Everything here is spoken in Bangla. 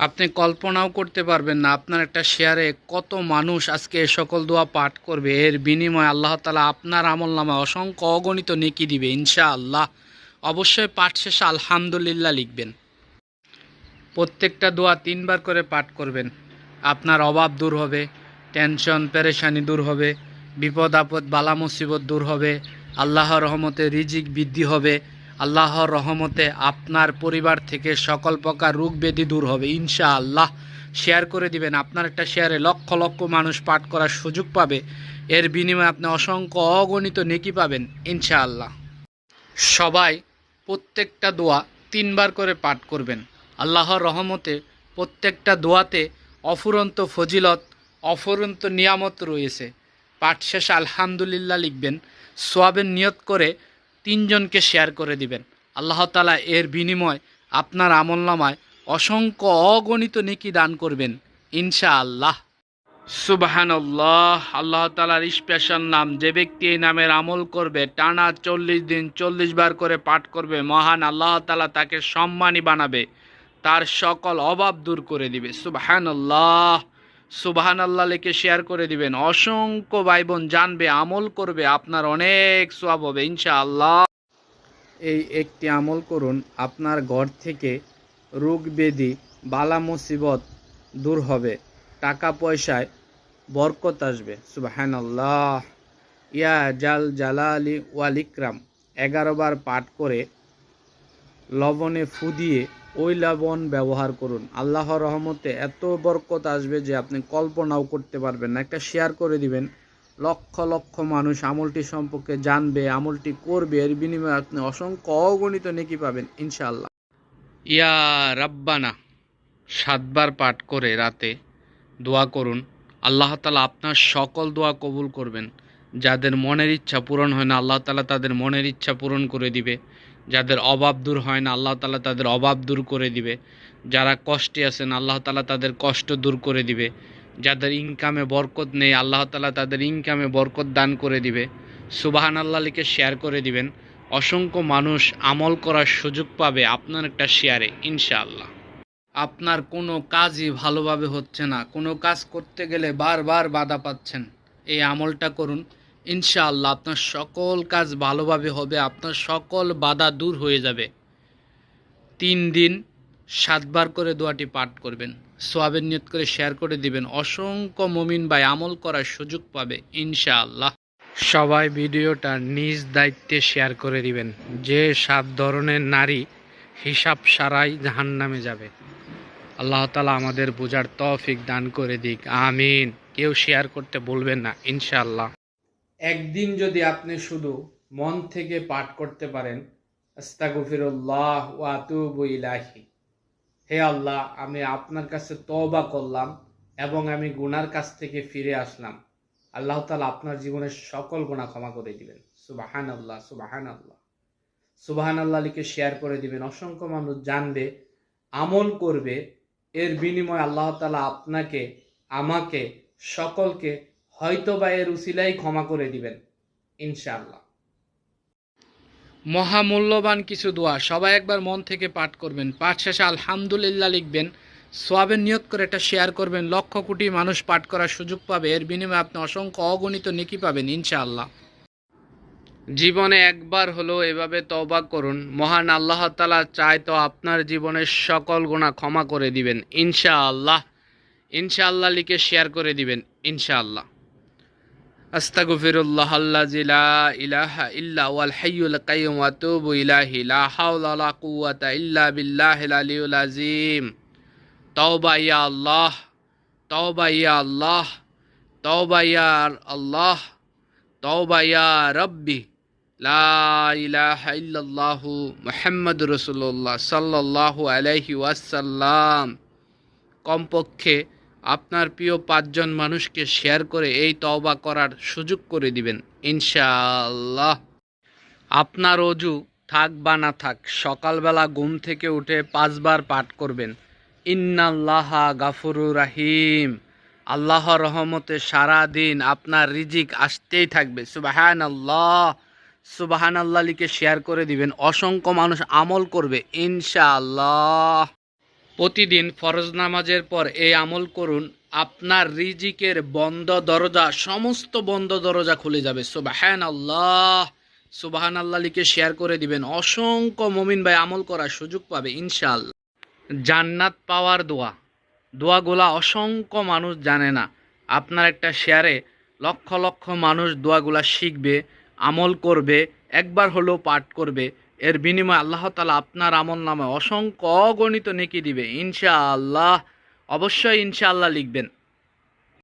আপনি কল্পনাও করতে পারবেন না আপনার একটা শেয়ারে কত মানুষ আজকে এ সকল দোয়া পাঠ করবে। এর বিনিময়ে আল্লাহ তাআলা আপনার আমলনামায় অসংখ্য অগণিত নেকি দিবে ইনশাআল্লাহ। অবশ্যই পাঠ শেষে আলহামদুলিল্লাহ লিখবেন। প্রত্যেকটা দোয়া ৩ বার করে পাঠ করবেন। আপনার অভাব দূর হবে, টেনশন পেরেশানি দূর হবে, বিপদ আপদ বালা মুসিবত দূর হবে, আল্লাহর রহমতে রিজিক বৃদ্ধি হবে, আল্লাহর রহমতে আপনার পরিবার থেকে সকল প্রকার রোগ ব্যাধি দূর হবে ইনশাআল্লাহ। শেয়ার করে দিবেন। আপনার একটা শেয়ারে লক্ষ লক্ষ মানুষ পাঠ করার সুযোগ পাবে। এর বিনিময়ে আপনি অসংখ্য অগণিত নেকি পাবেন ইনশাআল্লাহ। সবাই প্রত্যেকটা দোয়া ৩ বার করে পাঠ করবেন। আল্লাহর রহমতে প্রত্যেকটা দোয়াতে অফুরন্ত ফজিলত, অফুরন্ত নিয়ামত রয়েছে। পাঠ শেষে আলহামদুলিল্লাহ লিখবেন। সোয়াবের নিয়ত করে ৩ জনকে শেয়ার করে দিবেন। আল্লাহ তাআলা এর বিনিময় আপনার আমলনামায় অসংখ্য অগণিত নেকি দান করবেন ইনশাআল্লাহ। সুবহানাল্লাহ। আল্লাহ তাআলার স্পেশাল নাম। যে ব্যক্তি এই নামের আমল করবে, টানা ৪০ দিন ৪০ বার করে পাঠ করবে, মহান আল্লাহ তাআলা তাকে সম্মানী বানাবে, তার সকল অভাব দূর করে দিবে। সুবহানাল্লাহ। সুবহানাল্লাহ লিখে শেয়ার করে দিবেন। অসংখ্য ভাই বোন জানবে, আমল করবে, আপনার অনেক সওয়াব হবে ইনশাআল্লাহ। এই একটি আমল করুন, আপনার ঘর থেকে রোগ ব্যাধি বালা মুসিবত দূর হবে, টাকা পয়সায় বরকত আসবে। সুবহানাল্লাহ। ইয়া জাল জালালি ওয়াল ইকরাম 11 বার পাঠ করে লবণে ফু দিয়ে ওই লবণ ব্যবহার করুন। আল্লাহর রহমতে এত বরকত আসবে যে আপনি কল্পনাও করতে পারবেন না। একটা শেয়ার করে দিবেন। লক্ষ লক্ষ মানুষ আমলটি সম্পর্কে জানবে, আমলটি করবে, এর বিনিময়ে আপনি অসংখ্য অগণিত নেকি পাবেন ইনশাআল্লাহ। ইয়া রাব্বানা 7 বার পাঠ করে রাতে দোয়া করুন। আল্লাহ তাআলা আপনার সকল দোয়া কবুল করবেন। যাদের মনের ইচ্ছা পূরণ হয় না, আল্লাহ তাআলা তাদের মনের ইচ্ছা পূরণ করে দিবে। যাদের অভাব দূর হয় না, আল্লাহ তাআলা তাদের অভাব দূর করে দিবে। যারা কষ্টে আছেন, আল্লাহ তাআলা তাদের কষ্ট দূর করে দিবে। যাদের ইনকামে বরকত নেই, আল্লাহ তাআলা তাদের ইনকামে বরকত দান করে দিবে। সুবহানাল্লাহ লিখে শেয়ার করে দিবেন। অসংখ্য মানুষ আমল করার সুযোগ পাবে আপনার একটা শেয়ারে ইনশাআল্লাহ। আপনার কোনো কাজই ভালোভাবে হচ্ছে না, কোনো কাজ করতে গেলে বারবার বাধা পাচ্ছেন, এই আমলটা করুন ইনশাআল্লাহ আপনার সকল কাজ ভালোভাবে হবে, আপনার সকল বাধা দূর হয়ে যাবে। ৩ দিন 7 বার করে দোয়াটি পাঠ করবেন। সোয়াবের নিয়ত করে শেয়ার করে দিবেন। অসংখ্য মুমিন ভাই আমল করার সুযোগ পাবে ইনশাআল্লাহ। সবাই ভিডিওটা নিজ দায়িত্বে শেয়ার করে দিবেন। যে 7 ধরনের নারী হিসাব সারাই জাহান্নামে যাবে, আল্লাহ তাআলা আমাদের বোঝার তৌফিক দান করে দিক, আমিন। কেউ শেয়ার করতে বলবেন না ইনশাআল্লাহ। একদিন যদি আপনি শুধু মন থেকে পাঠ করতে পারেন, আস্তাগফিরুল্লাহ ওয়া আতুবু ইলাইহি, হে আল্লাহ আমি আপনার কাছে তওবা করলাম এবং আমি গুনার কাছ থেকে ফিরে আসলাম, আল্লাহ তাআলা আপনার জীবনের সকল গুনাহ ক্ষমা করে দিবেন। সুবহানাল্লাহ। সুবহানাল্লাহ। সুবহানাল্লাহ লিখে শেয়ার করে দিবেন। অসংখ্য মানুষ জানবে, আমল করবে, এর বিনিময়ে আল্লাহ তাআলা আপনাকে, আমাকে, সকলকে হয়তোবা এর উসিলাই ক্ষমা করে দিবেন ইনশাআল্লাহ। মহামূল্যবান কিছু দোয়া সবাই একবার মন থেকে পাঠ করবেন। পাঠ শেষে আলহামদুলিল্লাহ লিখবেন। সোয়াবের নিয়ত করে এটা শেয়ার করবেন। লক্ষ কোটি মানুষ পাঠ করার সুযোগ পাবে। এর বিনিময়ে আপনি অসংখ্য অগণিত নেকি পাবেন ইনশাআল্লাহ। জীবনে একবার হলেও এভাবে তওবা করুন। মহান আল্লাহ তাআলা চায় তো আপনার জীবনের সকল গুনাহ ক্ষমা করে দিবেন ইনশাআল্লাহ। ইনশাআল্লাহ লিখে শেয়ার করে দিবেন ইনশাআল্লাহ। আস্তাগফিরুল্লাহাল্লাযী লা ইলাহা ইল্লা হুয়াল হাইয়ুল কাইয়্যুম ওয়া আতুবু ইলাইহি লা হাওলা ওয়ালা কুওয়াতা ইল্লা বিল্লাহিল আলিয়্যিল আযীম। তওবা ইয়া আল্লাহ, তওবা ইয়া আল্লাহ, তওবা ইয়া আল্লাহ, তওবা ইয়া রাব্বি, লা ইলাহা ইল্লাল্লাহু মুহাম্মাদুর রাসূলুল্লাহ সাল্লাল্লাহু আলাইহি ওয়াসাল্লাম। কমপক্ষে আপনার প্রিয় 5 জন মানুষকে শেয়ার করে এই তওবা করার সুযোগ করে দিবেন ইনশাআল্লাহ। আপনার ওযু থাক বা না থাক, সকালবেলা ঘুম থেকে উঠে 5 বার পাঠ করবেন, ইন্নাল্লাহা গাফুরুর রাহিম। আল্লাহর রহমতে সারা দিন আপনার রিজিক আসতেই থাকবে। সুবহানাল্লাহ। সুবহানাল্লাহ লিখে শেয়ার করে দিবেন। অসংখ্য মানুষ আমল করবে ইনশাআল্লাহ। প্রতিদিন ফরজ নামাজের পর এই আমল করুন, আপনার রিজিকের বন্ধ দরজা, সমস্ত বন্ধ দরজা খুলে যাবে। সুবহানাল্লাহ, সুবহানাল্লাহ লিখে শেয়ার করে দিবেন। অসংখ্য মুমিন ভাই আমল করার সুযোগ পাবে ইনশাআল্লাহ। জান্নাত পাওয়ার দোয়া, দোয়াগুলা অসংখ্য মানুষ জানে না। আপনার একটা শেয়ারে লক্ষ লক্ষ মানুষ দোয়াগুলা শিখবে, আমল করবে, একবার হলেও পাঠ করবে। এর বিনিময়ে আল্লাহ তাআলা আপনার আমল নামে অসংখ্য অগণিত নেকি দিবে ইনশাআল্লাহ। অবশ্যই ইনশাআল্লাহ লিখবেন।